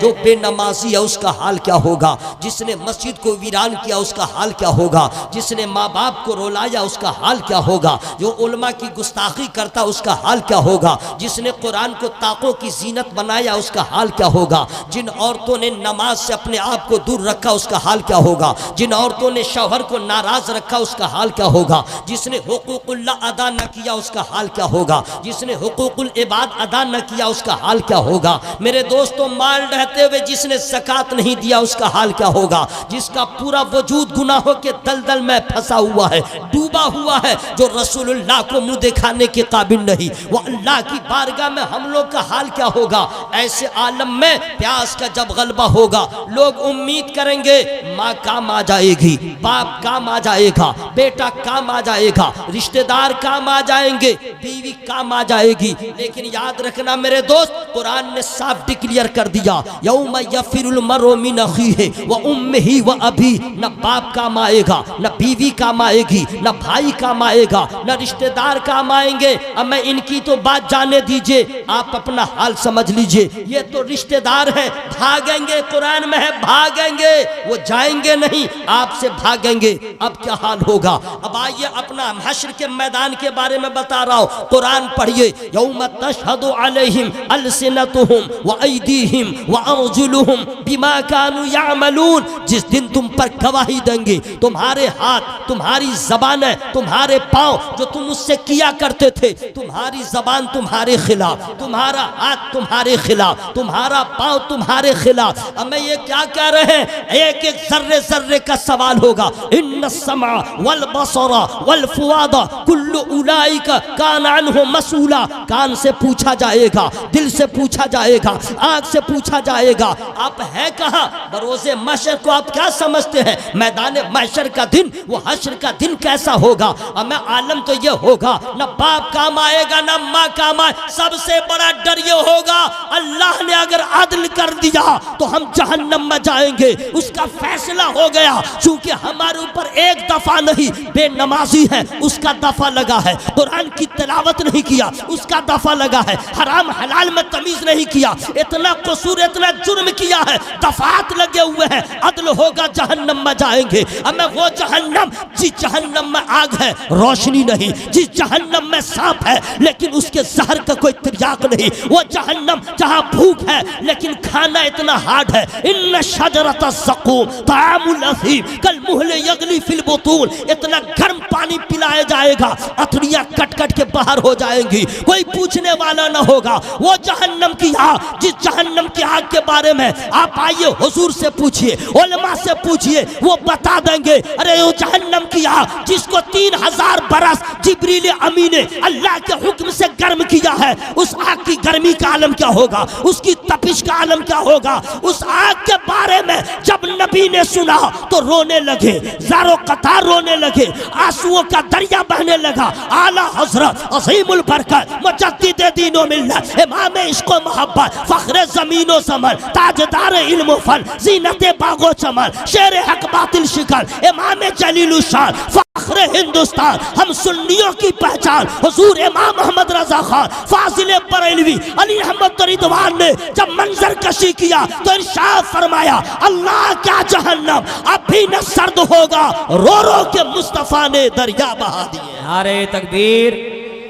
جو بے نمازی ہے اس کا حال کیا ہوگا، جس نے مسجد کو ویران کیا اس کا حال کیا ہوگا، جس نے ماں باپ کو رولایا اس کا حال کیا ہوگا، جو علماء کی گستاخی کرتا اس کا حال کیا ہوگا، جس نے قرآن کو طاقوں کی زینت بنایا اس کا حال کیا ہوگا، جن عورتوں نے نماز سے اپنے آپ کو دور رکھا اس کا حال کیا ہوگا، جن عورتوں نے شوہر کو ناراض رکھا اس کا حال کیا ہوگا، جس نے حقوق اللہ ادا نہ کیا اس کا حال کیا ہوگا، جس نے حقوق العباد ادا نہ کیا اس کا حال کیا ہوگا۔ میرے دوستوں، مال رہتے ہوئے جس نے زکوٰۃ نہیں دیا اس کا حال کیا ہوگا، جس کا پورا وجود گناہوں کے دلدل میں پھنسا ہوا ہے، ڈوبا ہوا ہے، جو رسول اللہ کو منہ دکھانے کے قابل نہیں، وہ اللہ کی بارگاہ میں ہم لوگ کا حال کیا ہوگا۔ ایسے عالم میں پیاس کا جب غلبہ ہوگا، لوگ امید کریں گے ماں کام آ جائے گی، باپ کام آ جائے گا، بیٹا کام آ جائے گا، رشتہ دار کام آ جائیں گے، بیوی کام آ جائے گی، لیکن یاد رکھنا میرے دوست، قرآن نے صاف ڈکلیئر کر دیا، یوم یفر المرء من اخیہ وامہ وابیہ، نہ باپ کام آئے گا، نہ بیوی کام آئے گی، نہ بھائی کام آئے گا، نہ رشتہ دار کام آئیں گے۔ اب میں ان کی تو بات جانے دیجئے، آپ اپنا حال سمجھ لیجئے، یہ تو رشتہ دار ہیں، بھاگیں گے، قرآن میں ہے بھاگیں گے، وہ جائیں گے نہیں، آپ سے بھاگیں گے۔ اب کیا حال ہوگا؟ اب آئیے اپنا حشر کے میدان کے بارے میں بتا رہا ہوں، قرآن پڑھیے، یوم تشہد علیہم السنتہم وایدیہم وارجلہم بما کانوا یعملون، جس دن تم پر گواہی دیں گے تمہارے ہاتھ، تمہاری زبانیں، تمہارے پاؤں، جو تم اس سے کیا کرتے تھے، تمہاری زبان تمہارے خلاف، تمہارا ہاتھ تمہارے خلاف، تمہارا پاؤں تمہارے خلاف۔ اب میں یہ کیا کہہ رہے ہیں، ایک ایک ذرے ذرے کا سوال ہوگا، ان السمع والبصر والفؤاد کل اولئک کان عنہ مسئولا، کان سے پوچھا جائے گا، دل سے پوچھا جائے گا، آنکھ سے پوچھا جائے گا، آپ ہے کہاں؟ بروز محشر کو آپ کیا سمجھتے ہیں؟ میدان محشر کا دن، وہ حشر کا دن کیسا ہوگا؟ اب میں عالم تو یہ ہوگا، نہ باپ کام آئے گا نہ ماں کام آئے، سب سے بڑا ڈر یہ ہوگا اللہ نے اگر عدل کر دیا تو ہم جہنم میں جائیں گے، اس کا فیصلہ ہو گیا، چونکہ ہمارے اوپر ایک دفعہ نہیں، بے نمازی ہے اس کا دفعہ لگا ہے، قرآن کی تلاوت نہیں کیا اس کا دفعہ لگا ہے، حرام حلال میں تمیز نہیں کیا، اتنا قصور اتنا جرم کیا ہے، دفعات لگے ہوئے ہیں، عدل ہوگا جہنم میں جائیں گے۔ اب میں وہ جہنم، جس جہنم میں آگ ہے روشنی نہیں، جس جہنم میں سانپ ہے لیکن اس کے زہر کا کوئی تریاق نہیں، وہ جہنم جہاں بھوک ہے لیکن کھانا اتنا ہارڈ ہے، ان شجرۃ الزقوم طعام الاثیم کالمہل یغلی فی البطون، اتنا گرم پانی پلایا جائے گا، اتھڑیاں کٹ کٹ کے باہر ہو جائیں گی، کوئی پوچھنے والا نہ ہوگا۔ وہ جہنم کی آگ، جس جہنم کی آگ کے بارے میں آپ آئیے حضور سے پوچھئے، علماء سے پوچھئے، وہ بتا دیں گے، ارے وہ جہنم کی آگ جس کو 3000 برس جبریل امین نے اللہ کے حکم سے گرم کیا ہے، اس آگ کی گرمی کا عالم کیا ہوگا، اس کی تپش کا عالم کیا ہوگا۔ اس آگ کے بارے میں جب نبی نے سنا تو رونے لگے، زارو قطار رونے لگے، آنسوؤں کا دریا بہنے لگا۔ اعلیٰ حضرت عظیم البرکت مجدد دین و ملت، امام عشق و محبت، فخر زمین و زمن، تاجدار علم و فن، زینت باغ و چمن، شیر حق باطل شکن، امام جلیل الشان، فخر ہندوستان، ہم سنیوں کی پہچان، حضور امام محمد رضا خان فاضل بریلوی علی احمد رضوان نے جب منظر کشی کیا تو ارشاد فرمایا، اللہ کیا جہنم اب بھی نہ سرد ہوگا، رو رو کے مصطفیٰ نے دریا بہا دیے۔ نعرہ تکبیر،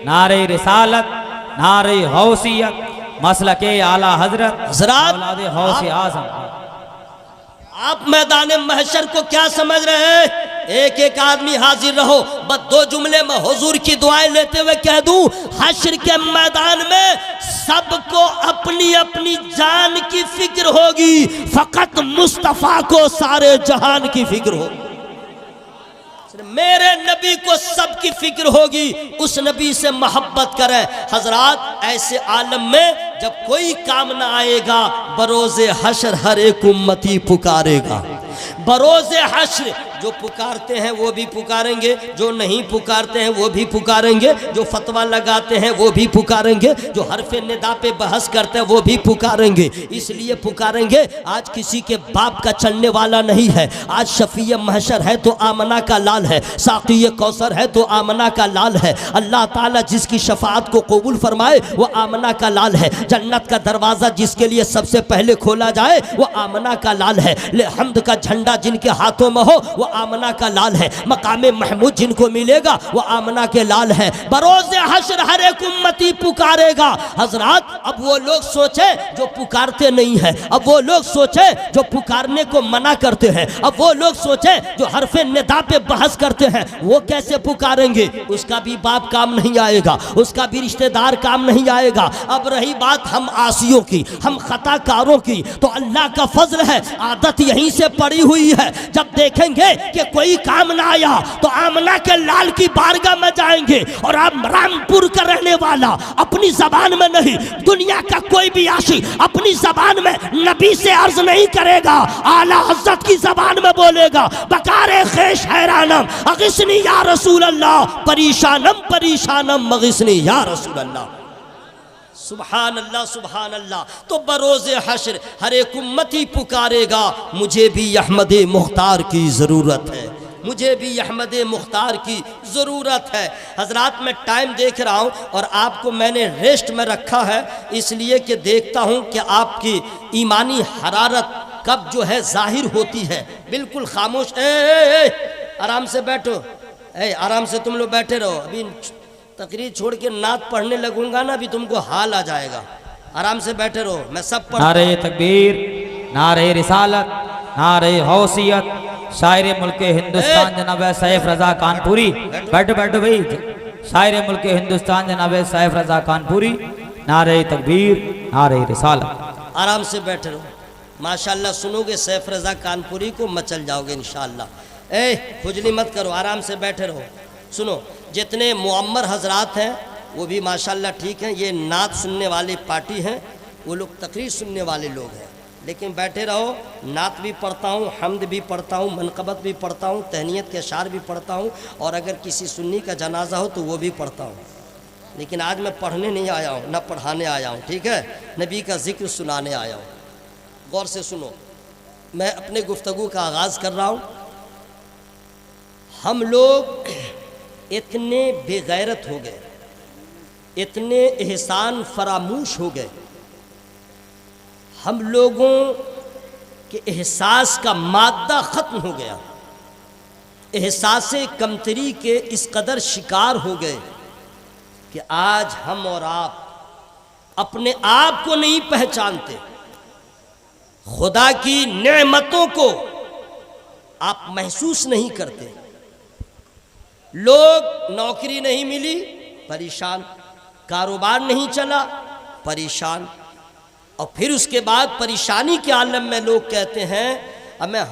نعرہ رسالت، نعرہ غوثیت، مسلک اعلیٰ حضرت حضرات، اولاد غوث اعظم۔ آپ میدان محشر کو کیا سمجھ رہے ہیں؟ ایک ایک آدمی حاضر رہو، بس 2 جملے میں حضور کی دعائیں لیتے ہوئے کہہ دوں، حشر کے میدان میں سب کو اپنی اپنی جان کی فکر ہوگی، فقط مصطفیٰ کو سارے جہان کی فکر ہوگی۔ میرے نبی کو سب کی فکر ہوگی، اس نبی سے محبت کریں۔ حضرات، ایسے عالم میں جب کوئی کام نہ آئے گا، بروز حشر ہر ایک امتی پکارے گا، بروز حشر جو پکارتے ہیں وہ بھی پکاریں گے، جو نہیں پکارتے ہیں وہ بھی پکاریں گے، جو فتویٰ لگاتے ہیں وہ بھی پکاریں گے، جو حرف ندا پہ بحث کرتے ہیں وہ بھی پکاریں گے۔ اس لیے پکاریں گے، آج کسی کے باپ کا چلنے والا نہیں ہے، آج شفیع محشر ہے تو آمنہ کا لال ہے، ساقی کوثر ہے تو آمنہ کا لال ہے۔ اللہ تعالیٰ جس کی شفاعت کو قبول فرمائے وہ آمنہ کا لال ہے۔ جنت کا دروازہ جس کے لیے سب سے پہلے کھولا جائے وہ آمنہ کا لال ہے۔ حمد کا جھنڈا جن کے ہاتھوں میں ہو وہ آمنہ کا لال ہے۔ مقام محمود جن کو ملے گا وہ آمنہ کے لال ہے۔ بروز حشر ہر ایک امتی پکارے گا۔ حضرات اب وہ لوگ سوچیں جو پکارتے نہیں ہیں، اب وہ لوگ سوچیں جو پکارنے کو منع کرتے ہیں، اب وہ لوگ سوچیں جو حرف ندا پہ بحث کرتے ہیں وہ کیسے پکاریں گے؟ اس کا بھی باپ کام نہیں آئے گا، اس کا بھی رشتہ دار کام نہیں آئے گا۔ اب رہی بات ہم عاصیوں کی، ہم خطا کاروں کی، تو اللہ کا فضل ہے، عادت یہیں سے پڑی ہوئی ہے۔ جب دیکھیں گے کہ کوئی کام نہ آیا تو آمنہ کے لال کی بارگاہ میں جائیں گے، اور آپ رامپور کا رہنے والا اپنی زبان میں نہیں، دنیا کا کوئی بھی عاشق اپنی زبان میں نبی سے عرض نہیں کرے گا، اعلیٰ حضرت کی زبان میں بولے گا، بکارے خیش حیرانم اغثنی یا رسول اللہ، پریشانم پریشانم مغثنی یا رسول اللہ۔ سبحان اللہ سبحان اللہ۔ تو بروز حشر ہر ایک امتی پکارے گا، مجھے بھی احمد مختار کی ضرورت ہے، مجھے بھی احمد مختار کی ضرورت ہے۔ حضرات میں ٹائم دیکھ رہا ہوں اور آپ کو میں نے ریسٹ میں رکھا ہے، اس لیے کہ دیکھتا ہوں کہ آپ کی ایمانی حرارت کب جو ہے ظاہر ہوتی ہے۔ بالکل خاموش، آرام سے بیٹھو، آرام سے تم لوگ بیٹھے رہو۔ ابھی تقریر چھوڑ کے نعت پڑھنے لگوں گا نا، ابھی تم کو حال آ جائے گا۔ آرام سے بیٹھے رہو، میں سب پڑھ۔ نعرہ تکبیر، نعرہ رسالت، نعرہ حوثیت، شاعر ملک ہندوستان جناب سیف رضا کانپوری، بیٹھو بیٹھو بھائی، شاعر ملک ہندوستان جناب سیف رضا کانپوری، نعرہ تکبیر، نعرہ رسالت۔ آرام سے بیٹھے رہو، ماشاءاللہ سنو گے سیف رضا کانپوری کو مچل جاؤ گے انشاءاللہ۔ کھجلی مت کرو، آرام سے بیٹھے رہو۔ سنو، جتنے معمر حضرات ہیں وہ بھی ماشاءاللہ ٹھیک ہیں، یہ نعت سننے والی پارٹی ہیں، وہ لوگ تقریر سننے والے لوگ ہیں، لیکن بیٹھے رہو۔ نعت بھی پڑھتا ہوں، حمد بھی پڑھتا ہوں، منقبت بھی پڑھتا ہوں، تہنیت کے اشعار بھی پڑھتا ہوں، اور اگر کسی سنی کا جنازہ ہو تو وہ بھی پڑھتا ہوں، لیکن آج میں پڑھنے نہیں آیا ہوں، نہ پڑھانے آیا ہوں، ٹھیک ہے، نبی کا ذکر سنانے آیا ہوں۔ غور سے سنو، میں اپنے گفتگو کا آغاز کر رہا ہوں۔ ہم لوگ اتنے بے غیرت ہو گئے، اتنے احسان فراموش ہو گئے، ہم لوگوں کے احساس کا مادہ ختم ہو گیا، احساس کمتری کے اس قدر شکار ہو گئے کہ آج ہم اور آپ اپنے آپ کو نہیں پہچانتے، خدا کی نعمتوں کو آپ محسوس نہیں کرتے۔ لوگ نوکری نہیں ملی پریشان، کاروبار نہیں چلا پریشان، اور پھر اس کے بعد پریشانی کے عالم میں لوگ کہتے ہیں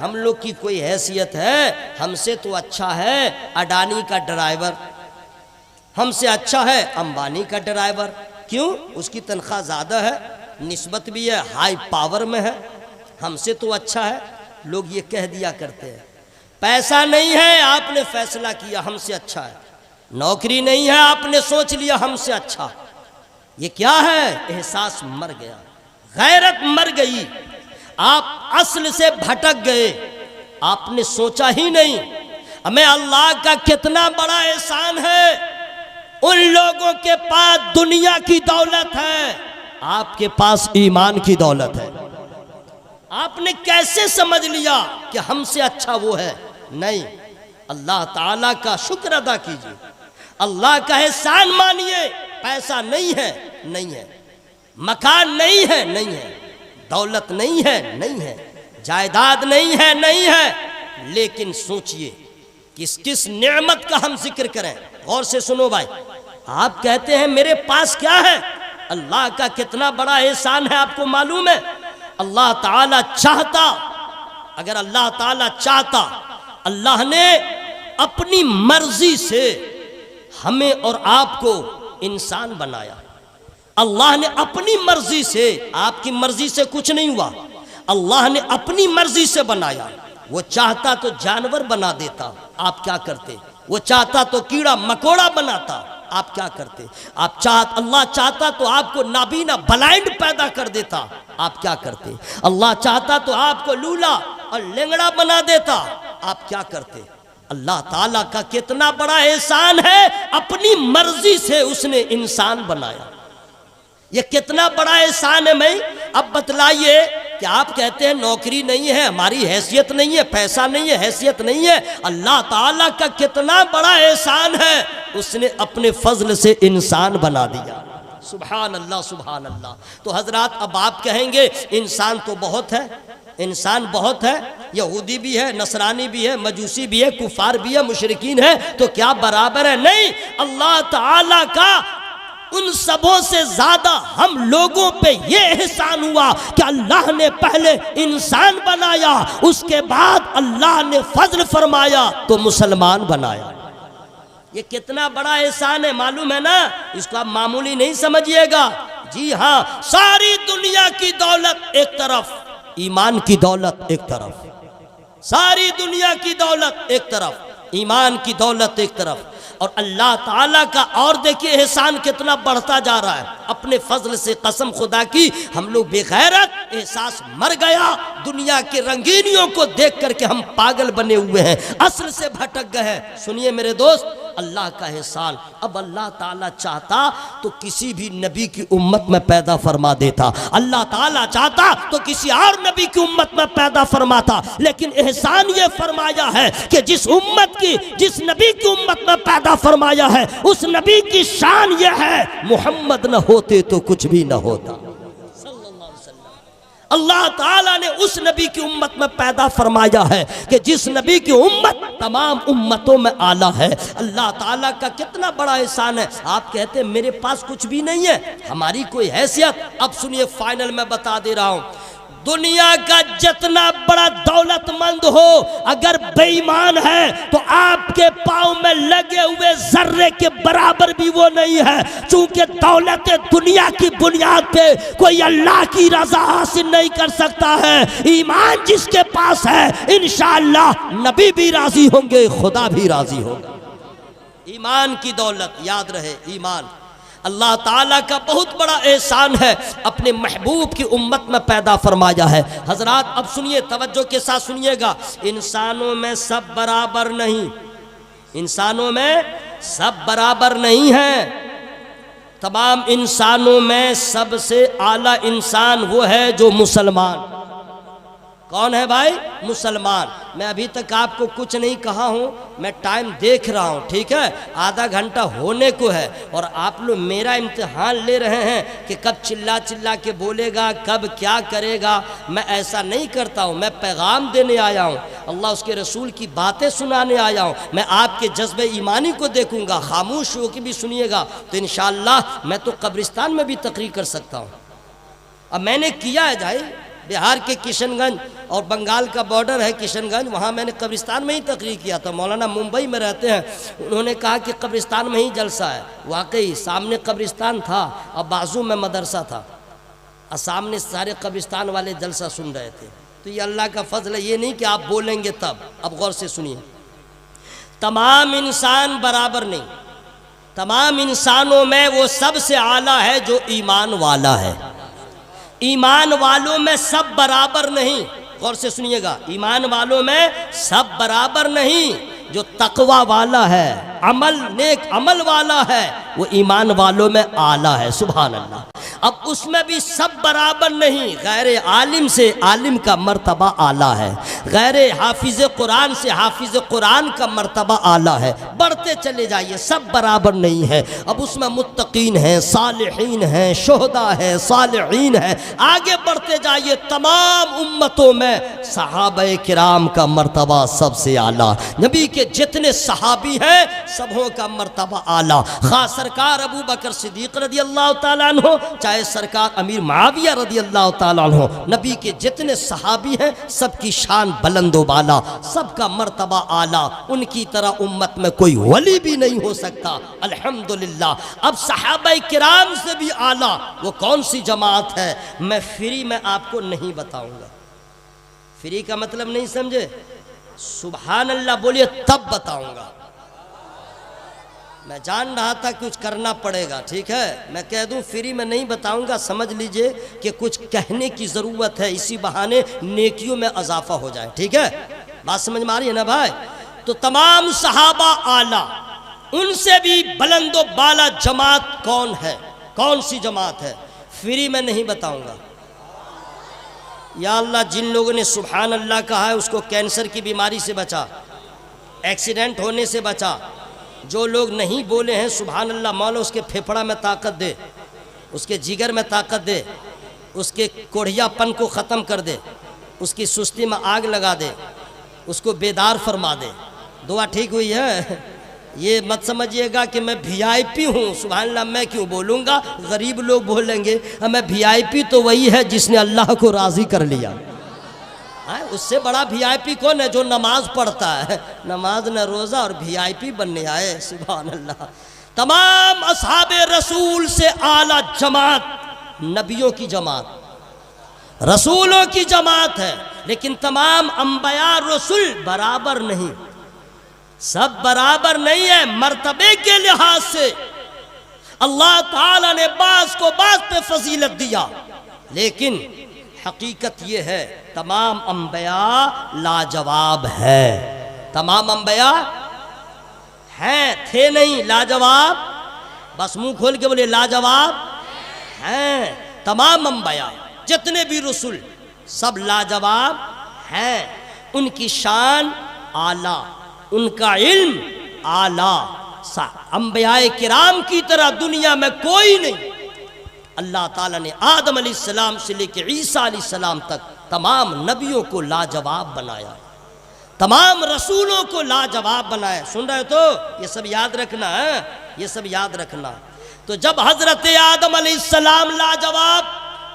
ہم لوگ کی کوئی حیثیت ہے، ہم سے تو اچھا ہے اڈانی کا ڈرائیور، ہم سے اچھا ہے امبانی کا ڈرائیور۔ کیوں؟ اس کی تنخواہ زیادہ ہے، نسبت بھی ہے، ہائی پاور میں ہے، ہم سے تو اچھا ہے۔ لوگ یہ کہہ دیا کرتے ہیں۔ پیسہ نہیں ہے، آپ نے فیصلہ کیا ہم سے اچھا ہے، نوکری نہیں ہے، آپ نے سوچ لیا ہم سے اچھا۔ یہ کیا ہے؟ احساس مر گیا، غیرت مر گئی، آپ اصل سے بھٹک گئے، آپ نے سوچا ہی نہیں ہمیں اللہ کا کتنا بڑا احسان ہے۔ ان لوگوں کے پاس دنیا کی دولت ہے، آپ کے پاس ایمان کی دولت ہے۔ آپ نے کیسے سمجھ لیا کہ ہم سے اچھا وہ ہے؟ نہیں، اللہ تعالیٰ کا شکر ادا کیجیے، اللہ کا احسان مانیے۔ پیسہ نہیں ہے، نہیں ہے، مکان نہیں ہے، نہیں ہے، دولت نہیں ہے، نہیں ہے، جائیداد نہیں ہے، نہیں ہے، لیکن سوچئے کس نعمت کا ہم ذکر کریں۔ غور سے سنو بھائی، آپ کہتے ہیں میرے پاس کیا ہے؟ اللہ کا کتنا بڑا احسان ہے آپ کو معلوم ہے؟ اللہ تعالیٰ چاہتا، اگر اللہ تعالیٰ چاہتا، اللہ نے اپنی مرضی سے ہمیں اور آپ کو انسان بنایا۔ اللہ نے اپنی مرضی سے، آپ کی مرضی سے کچھ نہیں ہوا، اللہ نے اپنی مرضی سے بنایا. وہ چاہتا تو جانور بنا دیتا، آپ کیا کرتے؟ وہ چاہتا تو کیڑا مکوڑا بناتا، آپ کیا کرتے؟ اللہ چاہتا تو آپ کو نابینا بلائنڈ پیدا کر دیتا، آپ کیا کرتے؟ اللہ چاہتا تو آپ کو لولا اور لنگڑا بنا دیتا، آپ کیا کرتے؟ اللہ تعالیٰ کا کتنا بڑا احسان ہے، اپنی مرضی سے اس نے انسان بنایا. یہ کتنا بڑا احسان ہے. میں اب بتلائیے کہ آپ کہتے ہیں نوکری نہیں ہے، ہماری حیثیت نہیں ہے، پیسہ نہیں ہے، حیثیت نہیں ہے. اللہ تعالیٰ کا کتنا بڑا احسان ہے، اس نے اپنے فضل سے انسان بنا دیا. سبحان اللہ سبحان اللہ. تو حضرات اب آپ کہیں گے انسان تو بہت ہے، انسان بہت ہے، یہودی بھی ہے، نصرانی بھی ہے، مجوسی بھی ہے، کفار بھی ہے، مشرکین ہے، تو کیا برابر ہے؟ نہیں. اللہ تعالیٰ کا ان سبوں سے زیادہ ہم لوگوں پہ یہ احسان ہوا کہ اللہ نے پہلے انسان بنایا، اس کے بعد اللہ نے فضل فرمایا تو مسلمان بنایا. یہ کتنا بڑا احسان ہے، معلوم ہے نا؟ اس کو آپ معمولی نہیں سمجھیے گا. جی ہاں، ساری دنیا کی دولت ایک طرف، ایمان کی دولت ایک طرف. ساری دنیا کی دولت ایک طرف، ایمان کی دولت ایک طرف. اور اللہ تعالیٰ کا اور دیکھیے احسان کتنا بڑھتا جا رہا ہے. اپنے فضل سے قسم خدا کی ہم لوگ بے غیرت، احساس مر گیا. دنیا کے رنگینیوں کو دیکھ کر کے ہم پاگل بنے ہوئے ہیں، اصل سے بھٹک گئے ہیں. سنیے میرے دوست، اللہ کا احسان. اب اللہ تعالیٰ چاہتا تو کسی بھی نبی کی امت میں پیدا فرما دیتا، اللہ تعالیٰ چاہتا تو کسی اور نبی کی امت میں پیدا فرماتا. لیکن احسان یہ فرمایا ہے کہ جس نبی کی امت میں پیدا فرمایا ہے، اس نبی کی شان یہ ہے محمد نہ ہوتے تو کچھ بھی نہ ہوتا. اللہ تعالیٰ نے اس نبی کی امت میں پیدا فرمایا ہے کہ جس نبی کی امت تمام امتوں میں اعلیٰ ہے. اللہ تعالیٰ کا کتنا بڑا احسان ہے. آپ کہتے ہیں میرے پاس کچھ بھی نہیں ہے، ہماری کوئی حیثیت. اب سنیے، فائنل میں بتا دے رہا ہوں، دنیا کا جتنا بڑا دولت مند ہو اگر بے ایمان ہے تو آپ کے پاؤں میں لگے ہوئے ذرے کے برابر بھی وہ نہیں ہے. چونکہ دولت دنیا کی بنیاد پہ کوئی اللہ کی رضا حاصل نہیں کر سکتا ہے. ایمان جس کے پاس ہے انشاءاللہ نبی بھی راضی ہوں گے، خدا بھی راضی ہوگا. ایمان کی دولت، یاد رہے ایمان. اللہ تعالیٰ کا بہت بڑا احسان ہے، اپنے محبوب کی امت میں پیدا فرمایا ہے. حضرات اب سنیے، توجہ کے ساتھ سنیے گا. انسانوں میں سب برابر نہیں، انسانوں میں سب برابر نہیں ہیں. تمام انسانوں میں سب سے اعلیٰ انسان وہ ہے جو مسلمان. کون ہے بھائی؟ مسلمان. میں ابھی تک آپ کو کچھ نہیں کہا ہوں، میں ٹائم دیکھ رہا ہوں، ٹھیک ہے؟ آدھا گھنٹہ ہونے کو ہے اور آپ لوگ میرا امتحان لے رہے ہیں کہ کب چلا کے بولے گا، کب کیا کرے گا. میں ایسا نہیں کرتا ہوں، میں پیغام دینے آیا ہوں، اللہ اس کے رسول کی باتیں سنانے آیا ہوں. میں آپ کے جذبہ ایمانی کو دیکھوں گا، خاموش ہو کے بھی سنیے گا تو انشاءاللہ میں تو قبرستان میں بھی تقریر کر سکتا ہوں. اب میں نے کیا ہے بھائی، بہار کے کشن گنج اور بنگال کا بارڈر ہے کشن گنج، وہاں میں نے قبرستان میں ہی تقریر کیا تھا. مولانا ممبئی میں رہتے ہیں، انہوں نے کہا کہ قبرستان میں ہی جلسہ ہے. واقعی سامنے قبرستان تھا اور بازو میں مدرسہ تھا اور سامنے سارے قبرستان والے جلسہ سن رہے تھے. تو یہ اللہ کا فضل ہے، یہ نہیں کہ آپ بولیں گے تب. اب غور سے سنیے، تمام انسان برابر نہیں. تمام انسانوں میں وہ سب سے اعلیٰ ہے جو ایمان والا ہے. ایمان والوں میں سب برابر نہیں. غور سے سنیے گا، ایمان والوں میں سب برابر نہیں. جو تقوی والا ہے، نیک عمل والا ہے، وہ ایمان والوں میں اعلیٰ ہے. سبحان اللہ. اب اس میں بھی سب برابر نہیں. غیر عالم سے عالم کا مرتبہ اعلیٰ ہے، غیر حافظ قرآن سے حافظ قرآن کا مرتبہ اعلیٰ ہے. بڑھتے چلے جائیے، سب برابر نہیں ہے. اب اس میں متقین ہیں، صالحین ہیں، شہداء ہیں، صالحین ہیں. آگے بڑھتے جائیے، تمام امتوں میں صحابہ کرام کا مرتبہ سب سے اعلیٰ. نبی کے جتنے صحابی ہیں سبوں کا مرتبہ اعلیٰ. خاص سرکار ابو بکر صدیق رضی اللہ تعالیٰ عنہ، چاہے سرکار امیر معاویہ رضی اللہ تعالیٰ عنہ، نبی کے جتنے صحابی ہیں سب کی شان بلند و بالا، سب کا مرتبہ اعلیٰ. ان کی طرح امت میں کوئی ولی بھی نہیں ہو سکتا. الحمدللہ. اب صحابہ کرام سے بھی اعلیٰ وہ کون سی جماعت ہے، میں فری میں آپ کو نہیں بتاؤں گا. فری کا مطلب نہیں سمجھے؟ سبحان اللہ بولیے تب بتاؤں گا. میں جان رہا تھا کچھ کرنا پڑے گا، ٹھیک ہے، میں کہہ دوں فری میں نہیں بتاؤں گا، سمجھ لیجئے کہ کچھ کہنے کی ضرورت ہے، اسی بہانے نیکیوں میں اضافہ ہو جائے، ٹھیک ہے؟ بات سمجھ میں آ رہی ہے نا بھائی؟ تو تمام صحابہ اعلیٰ، ان سے بھی بلند و بالا جماعت کون ہے؟ کون سی جماعت ہے؟ فری میں نہیں بتاؤں گا. یا اللہ جن لوگوں نے سبحان اللہ کہا ہے اس کو کینسر کی بیماری سے بچا، ایکسیڈنٹ ہونے سے بچا. جو لوگ نہیں بولے ہیں سبحان اللہ، مولا اس کے پھیپھڑا میں طاقت دے، اس کے جگر میں طاقت دے، اس کے کوڑھیا پن کو ختم کر دے، اس کی سستی میں آگ لگا دے، اس کو بیدار فرما دے. دعا ٹھیک ہوئی ہے؟ یہ مت سمجھیے گا کہ میں بھی آئی پی ہوں، سبحان اللہ میں کیوں بولوں گا، غریب لوگ بولیں گے. میں بھی آئی پی تو وہی ہے جس نے اللہ کو راضی کر لیا. اس سے بڑا بھی آئی پی کون ہے؟ جو نماز پڑھتا ہے، نماز نہ روزہ اور بھی آئی پی بننے آئے. سبحان اللہ. تمام اصحاب رسول سے اعلیٰ جماعت نبیوں کی جماعت، رسولوں کی جماعت ہے. لیکن تمام انبیاء رسول برابر نہیں، سب برابر نہیں ہے مرتبے کے لحاظ سے. اللہ تعالیٰ نے بعض کو بعض پہ فضیلت دیا، لیکن حقیقت یہ ہے تمام انبیاء لاجواب ہے. تمام انبیاء ہیں، تھے نہیں، لاجواب. بس منہ کھول کے بولے لاجواب ہیں. تمام انبیاء جتنے بھی رسول سب لاجواب ہیں. ان کی شان اعلیٰ، ان کا علم اعلیٰ. انبیاء کرام کی طرح دنیا میں کوئی نہیں. اللہ تعالیٰ نے آدم علیہ السلام سے لے کے عیسیٰ علیہ السلام تک تمام نبیوں کو لاجواب بنایا، تمام رسولوں کو لاجواب بنایا. سن رہے تو یہ سب یاد رکھنا ہے، یہ سب یاد رکھنا. تو جب حضرت آدم علیہ السلام لاجواب،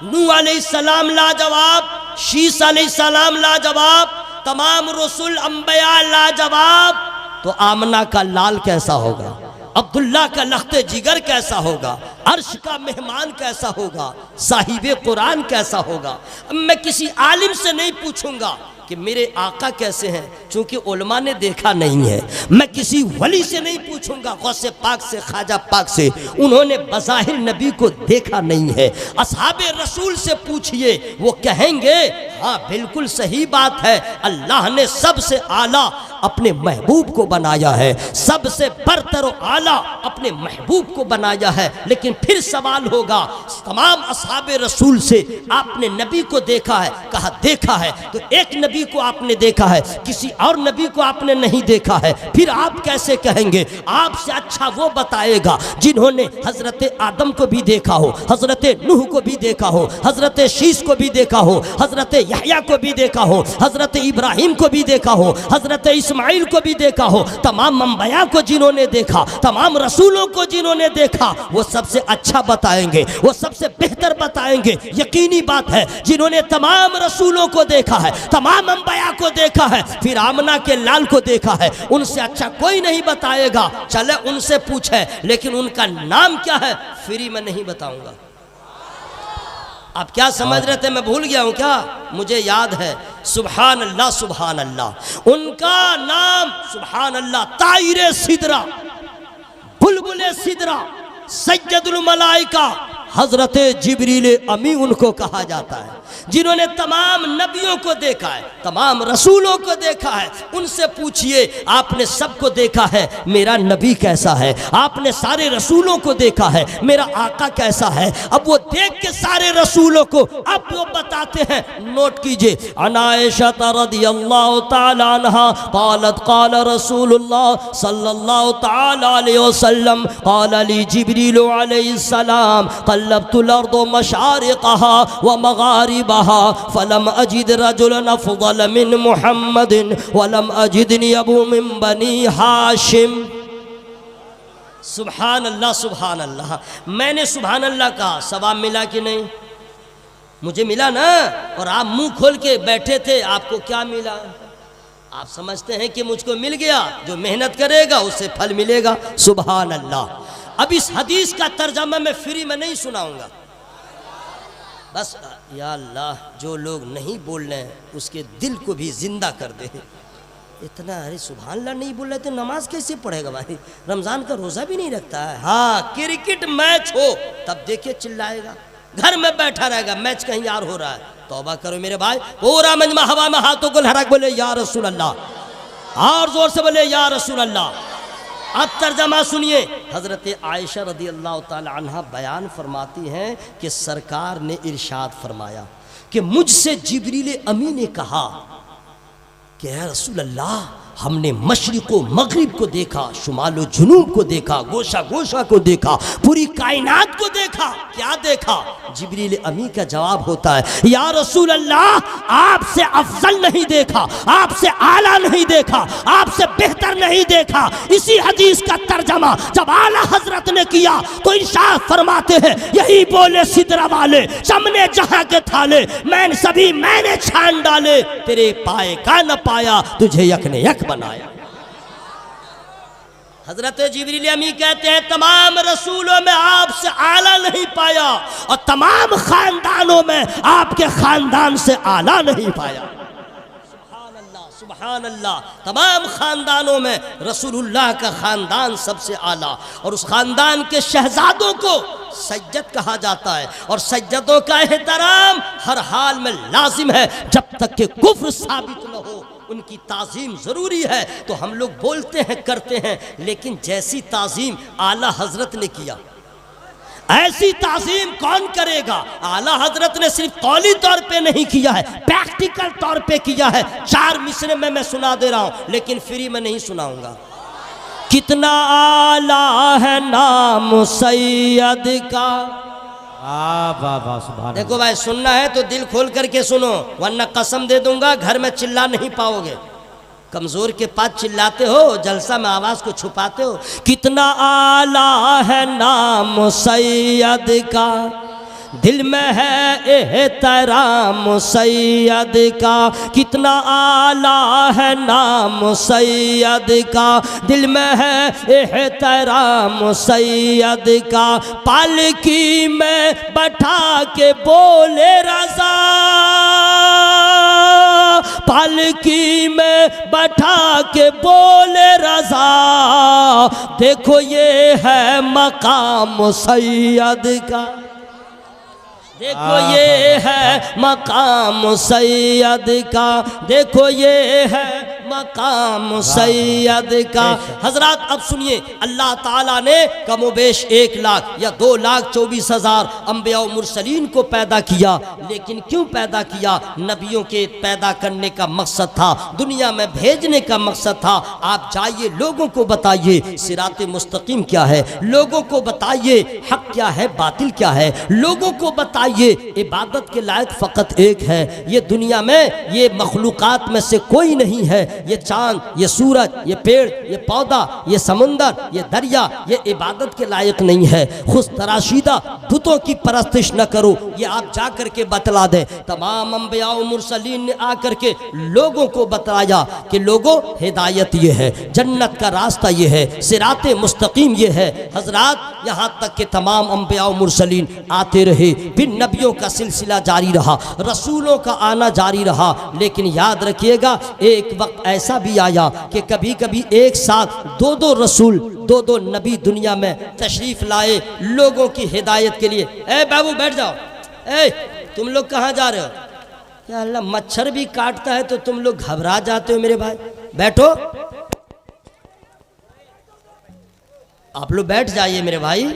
نوح علیہ السلام لاجواب، شیس علیہ السلام لاجواب، تمام رسول انبیاء لاجواب، تو آمنہ کا لال کیسا ہوگا؟ عبداللہ کا لخت جگر کیسا ہوگا؟ عرش کا مہمان کیسا ہوگا؟ صاحب قرآن کیسا ہوگا؟ میں کسی عالم سے نہیں پوچھوں گا کہ میرے آقا کیسے ہیں، چونکہ علماء نے دیکھا نہیں ہے. میں کسی ولی سے نہیں پوچھوں گا، غوث پاک سے، خواجہ پاک سے، انہوں نے بظاہر نبی کو دیکھا نہیں ہے. اصحاب رسول سے پوچھئے، وہ کہیں گے ہاں بالکل صحیح بات ہے، اللہ نے سب سے اعلیٰ اپنے محبوب کو بنایا ہے، سب سے برتر و اعلیٰ اپنے محبوب کو بنایا ہے. لیکن پھر سوال ہوگا، تمام اصحاب رسول سے آپ نے نبی کو دیکھا ہے؟ کہا دیکھا ہے. تو ایک نبی کو آپ نے دیکھا ہے، کسی اور نبی کو آپ نے نہیں دیکھا ہے، پھر آپ کیسے کہیں گے؟ آپ سے اچھا وہ بتائے گا جنہوں نے حضرت آدم کو بھی دیکھا ہو، حضرت نوح کو بھی دیکھا ہو، حضرت شیس کو بھی دیکھا ہو، حضرت یحییٰ کو بھی دیکھا ہو، حضرت ابراہیم کو بھی دیکھا ہو، حضرت اسماعیل کو بھی دیکھا ہو. تمام انبیاء کو جنہوں نے دیکھا، تمام رسولوں کو جنہوں نے دیکھا، وہ سب سے اچھا بتائیں گے، وہ سب سے بہتر بتائیں گے. یقینی بات ہے جنہوں نے تمام رسولوں کو دیکھا ہے، تمام انبیاء کو دیکھا ہے، پھر آمنہ کے لال کو دیکھا ہے، ان سے اچھا کوئی نہیں بتائے گا. چلے ان سے پوچھے، لیکن ان کا نام کیا ہے فری میں نہیں بتاؤں گا. آپ کیا سمجھ رہے تھے میں بھول گیا ہوں کیا؟ مجھے یاد ہے. سبحان اللہ سبحان اللہ. ان کا نام سبحان اللہ طائر سدرہ، بلبل سدرہ، سید الملائکہ حضرت جبریل امی ان کو کہا جاتا ہے، جنہوں نے تمام نبیوں کو دیکھا ہے، تمام رسولوں کو دیکھا ہے. ان سے پوچھئے آپ نے سب کو دیکھا ہے، میرا نبی کیسا ہے؟ آپ نے سارے رسولوں کو دیکھا ہے، میرا آقا کیسا ہے؟ اب وہ دیکھ کے سارے رسولوں کو اب وہ بتاتے ہیں. نوٹ کیجئے، عن عائشہ رضی اللہ تعالی عنہ قالت قال رسول اللہ صلی اللہ تعالی علیہ وسلم قال لی جبریل علیہ السلام قلبت الارض مشارقها ومغاربها فلم اجد رجلا افضل من محمد ولم اجدنی ابو من بنی ہاشم. سبحان اللہ سبحان اللہ. میں نے سبحان اللہ کہا، ثواب ملا کہ نہیں؟ مجھے ملا نا. اور آپ منہ کھول کے بیٹھے تھے، آپ کو کیا ملا؟ آپ سمجھتے ہیں کہ مجھ کو مل گیا؟ جو محنت کرے گا اسے پھل ملے گا. سبحان اللہ. اب اس حدیث کا ترجمہ میں فری میں نہیں سناؤں گا. بس یا اللہ جو لوگ نہیں بول رہے ہیں اس کے دل کو بھی زندہ کر دے. اتنا ارے سبحان اللہ نہیں بول رہے تو نماز کیسے پڑھے گا بھائی؟ رمضان کا روزہ بھی نہیں رکھتا ہے. ہاں کرکٹ میچ ہو تب دیکھیے چلائے گا، گھر میں بیٹھا رہے گا، میچ کہیں اور ہو رہا ہے. توبہ کرو میرے بھائی. پورا مجمع ہوا میں ہاتھوں کو لہرا کے بولے یا رسول اللہ، اور زور سے بولے یا رسول اللہ. اب ترجمہ سنیے. حضرت عائشہ رضی اللہ تعالی عنہ بیان فرماتی ہیں کہ سرکار نے ارشاد فرمایا کہ مجھ سے جبریل امی نے کہا کہ اے رسول اللہ، ہم نے مشرق و مغرب کو دیکھا، شمال و جنوب کو دیکھا، گوشہ گوشہ کو دیکھا، پوری کائنات کو دیکھا. کیا دیکھا؟ جبریل امی کا جواب ہوتا ہے یا رسول اللہ، آپ سے افضل نہیں دیکھا، آپ سے اعلیٰ نہیں دیکھا، آپ سے بہتر نہیں دیکھا. اسی حدیث کا ترجمہ جب اعلیٰ حضرت نے کیا تو ارشاد فرماتے ہیں یہی بولے سدرہ والے، چمنے جہاں کے تھالے، میں سبھی میں نے چھان ڈالے، تیرے پائے کا نہ پایا، تجھے یک نے یک بنایا. حضرت جبریل امی کہتے ہیں تمام رسولوں میں آپ سے اعلیٰ نہیں پایا، اور تمام خاندانوں میں آپ کے خاندان سے اعلیٰ نہیں پایا. سبحان اللہ سبحان اللہ. تمام خاندانوں میں رسول اللہ کا خاندان سب سے اعلیٰ، اور اس خاندان کے شہزادوں کو سید کہا جاتا ہے، اور سیدوں کا احترام ہر حال میں لازم ہے جب تک کہ کفر ثابت نہ ہو. ان کی تعظیم ضروری ہے. تو ہم لوگ بولتے ہیں کرتے ہیں، لیکن جیسی تعظیم اعلیٰ حضرت نے کیا ایسی تعظیم کون کرے گا؟ اعلیٰ حضرت نے صرف قولی طور پہ نہیں کیا ہے، پریکٹیکل طور پہ کیا ہے. 4 مصرے میں سنا دے رہا ہوں، لیکن فری میں نہیں سناؤں گا. کتنا اعلیٰ ہے نام سید کا. دیکھو بھائی سننا ہے تو دل کھول کر کے سنو، ورنہ قسم دے دوں گا گھر میں چلا نہیں پاؤ گے. کمزور کے پاس چلاتے ہو، جلسہ میں آواز کو چھپاتے ہو. کتنا اعلیٰ ہے نام سید کا، دل میں ہے احترام سید کا. کتنا اعلیٰ ہے نام سید کا، دل میں ہے احترام سید کا. پالکی میں بٹھا کے بولے رضا، پالکی میں بٹھا کے بولے رضا، دیکھو یہ ہے مقام سید کا، دیکھو یہ ہے مقام سید کا، دیکھو یہ ہے مقام سید کا. حضرات اب سنیے، اللہ تعالیٰ نے کم و بیش 1 لاکھ یا 2,24,000 انبیاء و مرسلین کو پیدا کیا. لیکن کیوں پیدا کیا؟ نبیوں کے پیدا کرنے کا مقصد تھا، دنیا میں بھیجنے کا مقصد تھا. آپ جائیے لوگوں کو بتائیے صراط مستقیم کیا ہے، لوگوں کو بتائیے حق کیا ہے باطل کیا ہے، لوگوں کو بتائیے عبادت کے لائق فقط ایک ہے. یہ دنیا میں یہ مخلوقات میں سے کوئی نہیں ہے. یہ چاند، یہ سورج، یہ پیڑ، یہ پودا، یہ سمندر، یہ دریا، یہ عبادت کے لائق نہیں ہے. خود تراشیدہ بتوں کی پرستش نہ کرو، یہ آپ جا کر کے بتلا دیں. تمام انبیاء و مرسلین نے آ کر کے لوگوں کو بتایا کہ لوگوں ہدایت یہ ہے، جنت کا راستہ یہ ہے، صراط مستقیم یہ ہے. حضرات یہاں تک کہ تمام انبیاء و مرسلین آتے رہے، پھر نبیوں کا سلسلہ جاری رہا، رسولوں کا آنا جاری رہا. لیکن یاد رکھیے گا ایک وقت ایسا بھی آیا کہ کبھی کبھی ایک ساتھ 2 رسول 2 نبی دنیا میں تشریف لائے لوگوں کی ہدایت کے لیے. اے بابو بیٹھ جاؤ. اے تم لوگ کہاں جا رہے ہو؟ یا اللہ مچھر بھی کاٹتا ہے تو تم لوگ گھبرا جاتے ہو میرے بھائی. بیٹھو، آپ لوگ بیٹھ جائیے میرے بھائی.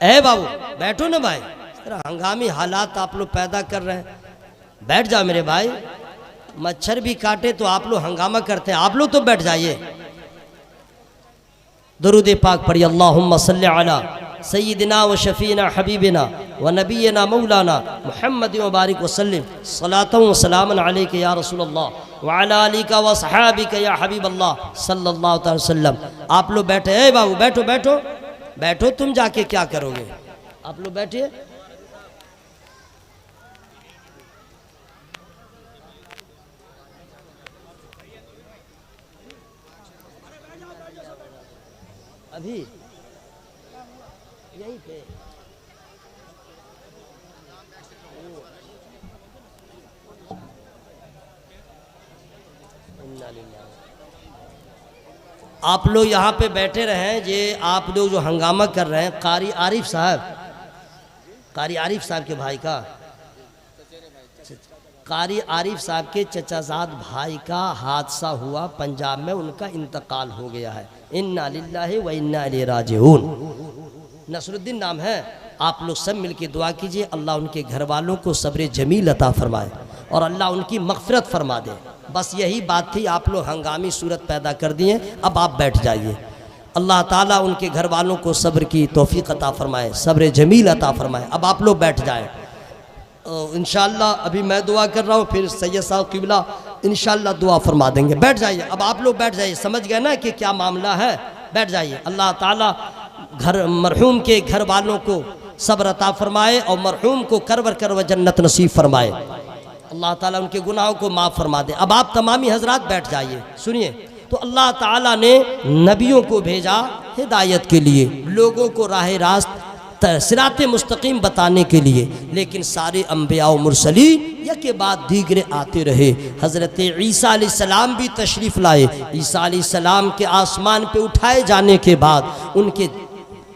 اے بابو بیٹھو نا بھائی، ہنگامی حالات آپ لوگ پیدا کر رہے ہیں. بیٹھ جاؤ میرے بھائی. مچھر بھی کاٹے تو آپ لوگ ہنگامہ کرتے ہیں، آپ لوگ تو بیٹھ جائیے. درود پاک پڑھی. اللہم صلی علی سیدنا و شفینا حبیبنا و نبینا مولانا محمد مبارک وسلم صلاۃ و سلام علیک یا رسول اللہ وعلی آلک و صحابک یا حبیب اللہ صلی اللہ تعالی وسلم. آپ لوگ بیٹھے. اے بابو بیٹھو بیٹھو بیٹھو. تم جا کے کیا کرو گے؟ آپ لوگ بیٹھے. ابھی یہیں پہ آپ لوگ یہاں پہ بیٹھے رہیں، یہ آپ لوگ جو ہنگامہ کر رہے ہیں، قاری عارف صاحب کے بھائی کا، قاری عارف صاحب کے چچا زاد بھائی کا حادثہ ہوا پنجاب میں، ان کا انتقال ہو گیا ہے۔ انا للہ و انا الیہ راجعون۔ نصر الدین نام ہے۔ آپ لوگ سب مل کے دعا کیجئے، اللہ ان کے گھر والوں کو صبر جمیل عطا فرمائے اور اللہ ان کی مغفرت فرما دے۔ بس یہی بات تھی، آپ لوگ ہنگامی صورت پیدا کر دیے، اب آپ بیٹھ جائیے۔ اللہ تعالیٰ ان کے گھر والوں کو صبر کی توفیق عطا فرمائے، صبر جمیل عطا فرمائے۔ اب آپ لوگ بیٹھ جائیں۔ انشاءاللہ ابھی میں دعا کر رہا ہوں، پھر سید صاحب قبلہ انشاءاللہ دعا فرما دیں گے۔ بیٹھ جائیے، اب آپ لوگ بیٹھ جائیے، سمجھ گئے نا کہ کیا معاملہ ہے؟ بیٹھ جائیے۔ اللہ تعالیٰ مرحوم کے گھر والوں کو صبر عطا فرمائے اور مرحوم کو کرور جنت نصیب فرمائے۔ اللہ تعالیٰ ان کے گناہوں کو معاف فرما دے۔ اب آپ تمامی حضرات بیٹھ جائیے۔ سنیے، تو اللہ تعالیٰ نے نبیوں کو بھیجا ہدایت کے لیے، لوگوں کو راہ راست صراط مستقیم بتانے کے لیے، لیکن سارے انبیاء و مرسلین یک بعد دیگرے آتے رہے۔ حضرت عیسیٰ علیہ السلام بھی تشریف لائے۔ عیسیٰ علیہ السلام کے آسمان پہ اٹھائے جانے کے بعد، ان کے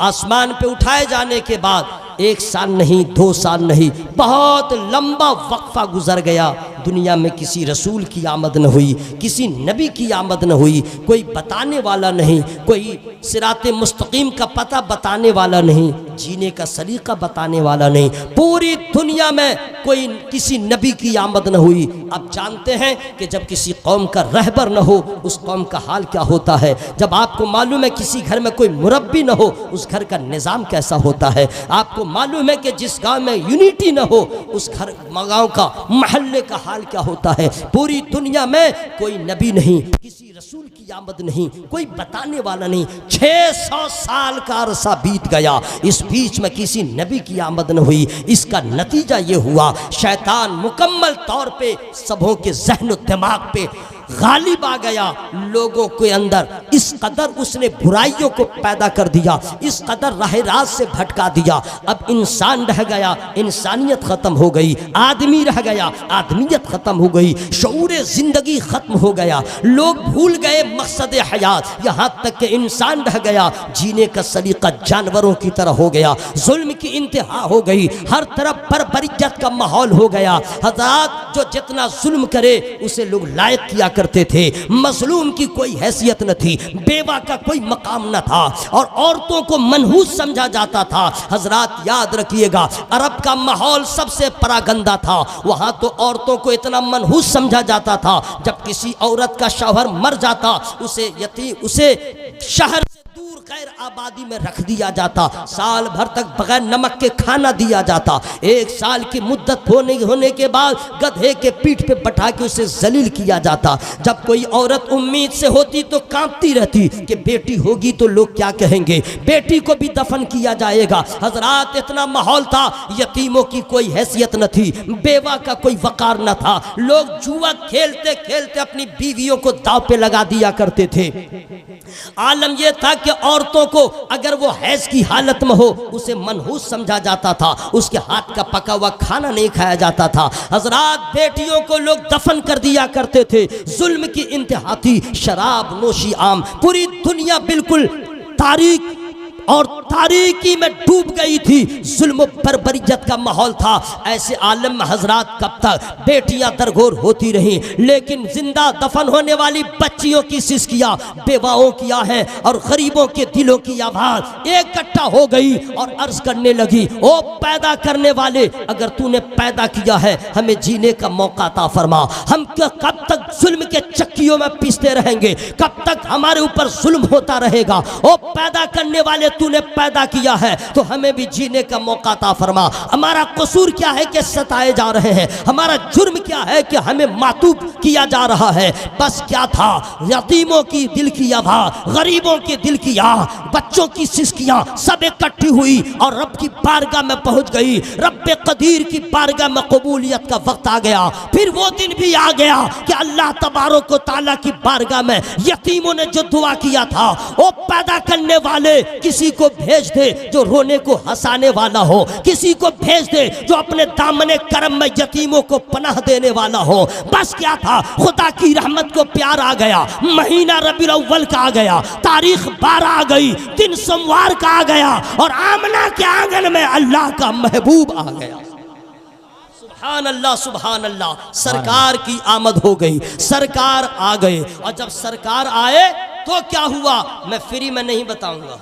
آسمان پہ اٹھائے جانے کے بعد 1 سال نہیں، 2 سال نہیں، بہت لمبا وقفہ گزر گیا۔ دنیا میں کسی رسول کی آمد نہ ہوئی، کسی نبی کی آمد نہ ہوئی، کوئی بتانے والا نہیں، کوئی صراط مستقیم کا پتہ بتانے والا نہیں، جینے کا سلیقہ بتانے والا نہیں۔ پوری دنیا میں کوئی کسی نبی کی آمد نہ ہوئی۔ اب جانتے ہیں کہ جب کسی قوم کا رہبر نہ ہو، اس قوم کا حال کیا ہوتا ہے۔ جب آپ کو معلوم ہے کسی گھر میں کوئی مربی نہ ہو، اس گھر کا نظام کیسا ہوتا ہے۔ آپ کو معلوم ہے کہ جس گاؤں میں یونیٹی نہ ہو، اس گاؤں کا محلے کا حال کیا ہوتا ہے۔ پوری دنیا میں کوئی نبی نہیں، کسی رسول کی آمد نہیں، کوئی بتانے والا نہیں۔ 600 سال کا عرصہ بیت گیا، اس بیچ میں کسی نبی کی آمد نہ ہوئی۔ اس کا نتیجہ یہ ہوا، شیطان مکمل طور پہ سبوں کے ذہن و دماغ پہ غالب آ گیا۔ لوگوں کے اندر اس قدر اس نے برائیوں کو پیدا کر دیا، اس قدر راہ راست سے بھٹکا دیا۔ اب انسان رہ گیا، انسانیت ختم ہو گئی، آدمی رہ گیا، آدمیت ختم ہو گئی، شعور زندگی ختم ہو گیا، لوگ بھول گئے مقصد حیات، یہاں تک کہ انسان رہ گیا جینے کا سلیقہ جانوروں کی طرح ہو گیا، ظلم کی انتہا ہو گئی، ہر طرف بربریت کا ماحول ہو گیا۔ حضرات، جو جتنا ظلم کرے اسے لوگ لائق کیا کرتے تھے، مظلوم کی کوئی حیثیت نہ تھی، بیوہ کا کوئی مقام نہ تھا، اور عورتوں کو منحوس سمجھا جاتا تھا۔ حضرات یاد رکھیے گا، عرب کا ماحول سب سے پراگندہ تھا، وہاں تو عورتوں کو اتنا منحوس سمجھا جاتا تھا، جب کسی عورت کا شوہر مر جاتا اسے شہر سے دور غیر آبادی میں رکھ دیا جاتا، سال بھر تک بغیر نمک کے کھانا دیا جاتا، 1 سال کی مدت ہونے کے بعد گدھے کے پیٹھ پہ بٹھا کے اسے ذلیل کیا جاتا۔ جب کوئی عورت امید سے ہوتی تو کانپتی رہتی کہ بیٹی ہوگی تو لوگ کیا کہیں گے، بیٹی کو بھی دفن کیا جائے گا۔ حضرات اتنا ماحول تھا، یتیموں کی کوئی حیثیت نہ تھی، بیوہ کا کوئی وقار نہ تھا، لوگ جوا کھیلتے کھیلتے اپنی بیویوں کو داؤ پہ لگا دیا کرتے تھے۔ عالم یہ تھا کہ عورتوں کو اگر وہ حیض کی حالت میں ہو اسے منحوس سمجھا جاتا تھا، اس کے ہاتھ کا پکا ہوا کھانا نہیں کھایا جاتا تھا۔ حضرات بیٹیوں کو لوگ دفن کر دیا کرتے تھے، ظلم کی انتہا تھی، شراب نوشی عام، پوری دنیا بالکل تاریک اور تاریکی میں ڈوب گئی تھی، ظلم و بربریت کا ماحول تھا۔ ایسے عالم میں حضرات کب تک بیٹیاں درگور ہوتی رہیں، لیکن زندہ دفن ہونے والی بچیوں کی سسکیاں بیواؤں کی آہیں اور غریبوں کے دلوں کی آواز اکٹھا ہو گئی اور عرض کرنے لگی، او پیدا کرنے والے، اگر تو نے پیدا کیا ہے ہمیں جینے کا موقع عطا فرما، ہم کب تک ظلم کے چکیوں میں پیستے رہیں گے، کب تک ہمارے اوپر ظلم ہوتا رہے گا، او پیدا کرنے والے تو نے پیدا کیا ہے تو ہمیں بھی جینے کا موقع عطا فرما۔ ہمارا قصور کیا ہے کہ ستائے جا رہے ہیں، ہمارا جرم کیا ہے کہ ہمیں معتوب کیا جا رہا ہے؟ بس کیا تھا، یتیموں کی دل کی آواز، غریبوں کے دل کی آہ، بچوں کی سسکیاں سب اکٹھی ہوئی اور رب کی بارگاہ میں پہنچ گئی. رب قدیر کی بارگاہ میں قبولیت کا وقت آ گیا. پھر وہ دن بھی آ گیا کہ اللہ تبارک و تعالیٰ کی بارگاہ میں یتیموں نے جو دعا کیا تھا، وہ پیدا کرنے والے کسی کو بھیج دے جو رونے کو ہنسانے والا ہو، کسی کو بھیج دے جو اپنے دامن کرم میں یتیموں کو پناہ دینے والا ہو. بس کیا تھا، خدا کی رحمت کو پیار آ گیا، مہینہ ربیع الاول کا آ گیا، تاریخ 12 آ گئی، دن سوموار کا آ گیا، اور آمنہ کے آنگن میں اللہ کا محبوب آ گیا. سبحان اللہ سبحان اللہ. سرکار کی آمد ہو گئی، سرکار آ گئے. اور جب سرکار آئے تو کیا ہوا، میں فری میں نہیں بتاؤں گا.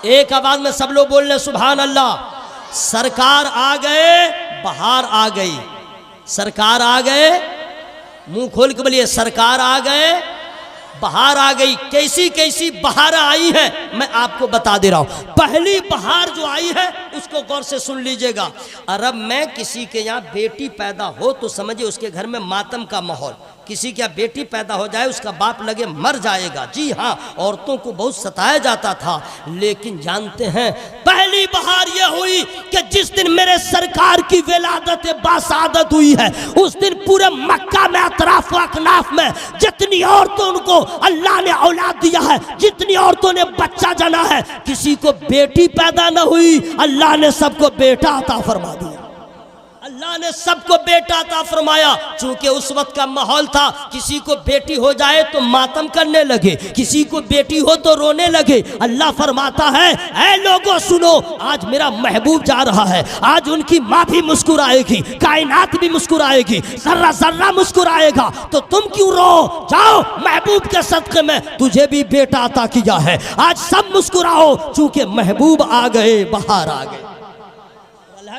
ایک آواز میں سب لوگ بول لیں سبحان اللہ. سرکار آ گئے، بہار آ گئی. سرکار آ گئے، منہ کھول کے بولیے سرکار آ گئے، بہار آ گئی. کیسی کیسی بہار آئی ہیں میں آپ کو بتا دے رہا ہوں. پہلی بہار جو آئی ہے اس کو غور سے سن لیجئے گا. عرب میں کسی کے یہاں بیٹی پیدا ہو تو سمجھے اس کے گھر میں ماتم کا ماحول. کسی کے بیٹی پیدا ہو جائے اس کا باپ لگے مر جائے گا. جی ہاں، عورتوں کو بہت ستایا جاتا تھا. لیکن جانتے ہیں پہلی بہار یہ ہوئی کہ جس دن میرے سرکار کی ولادت باسعادت ہوئی ہے، اس دن پورے مکہ میں اطراف و اکناف میں جتنی عورتوں ان کو اللہ نے اولاد دیا ہے، جتنی عورتوں نے بچہ جنا ہے، کسی کو بیٹی پیدا نہ ہوئی، اللہ نے سب کو بیٹا عطا فرما دیا. اللہ نے سب کو بیٹا عطا فرمایا. چونکہ اس وقت کا ماحول تھا، کسی کو بیٹی ہو جائے تو ماتم کرنے لگے، کسی کو بیٹی ہو تو رونے لگے. اللہ فرماتا ہے اے لوگوں سنو، آج میرا محبوب جا رہا ہے، آج ان کی ماں بھی مسکرائے گی، کائنات بھی مسکرائے گی، ذرہ ذرہ مسکرائے گا، تو تم کیوں رو؟ جاؤ، محبوب کے صدقے میں تجھے بھی بیٹا عطا کیا ہے. آج سب مسکراؤ چونکہ محبوب آ گئے، بہار آ گئے.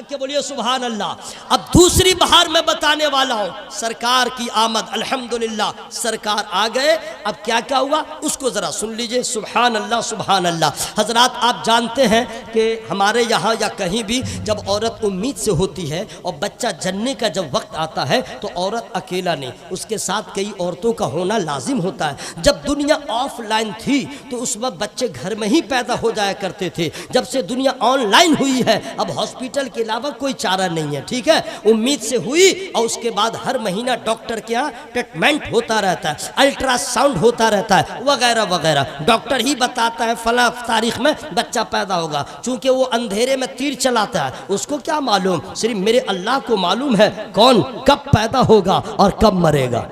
کہ بولیے سبحان اللہ. اب دوسری بہار میں بتانے والا ہوں. سرکار کی آمد، الحمدللہ سرکار آ گئے. اب کیا کیا ہوا اس کو ذرا سن لیجئے. سبحان اللہ سبحان اللہ. حضرات آپ جانتے ہیں کہ ہمارے یہاں یا کہیں بھی جب عورت امید سے ہوتی ہے اور بچہ جننے کا جب وقت آتا ہے تو عورت اکیلا نہیں، اس کے ساتھ کئی عورتوں کا ہونا لازم ہوتا ہے. جب دنیا آف لائن تھی تو اس وقت بچے گھر میں ہی پیدا ہو جایا کرتے تھے. جب سے دنیا آن لائن ہوئی ہے اب ہاسپٹل کے علاوہ کوئی چارہ نہیں ہے. ٹھیک ہے، امید سے ہوئی اور اس کے بعد ہر مہینہ ڈاکٹر کے ہاں ٹریٹمنٹ ہوتا رہتا ہے، الٹرا ساؤنڈ ہوتا رہتا ہے وغیرہ وغیرہ. ڈاکٹر ہی بتاتا ہے فلاں تاریخ میں بچہ پیدا ہوگا. چونکہ وہ اندھیرے میں تیر چلاتا ہے، اس کو کیا معلوم، صرف میرے اللہ کو معلوم ہے کون کب پیدا ہوگا اور کب مرے گا.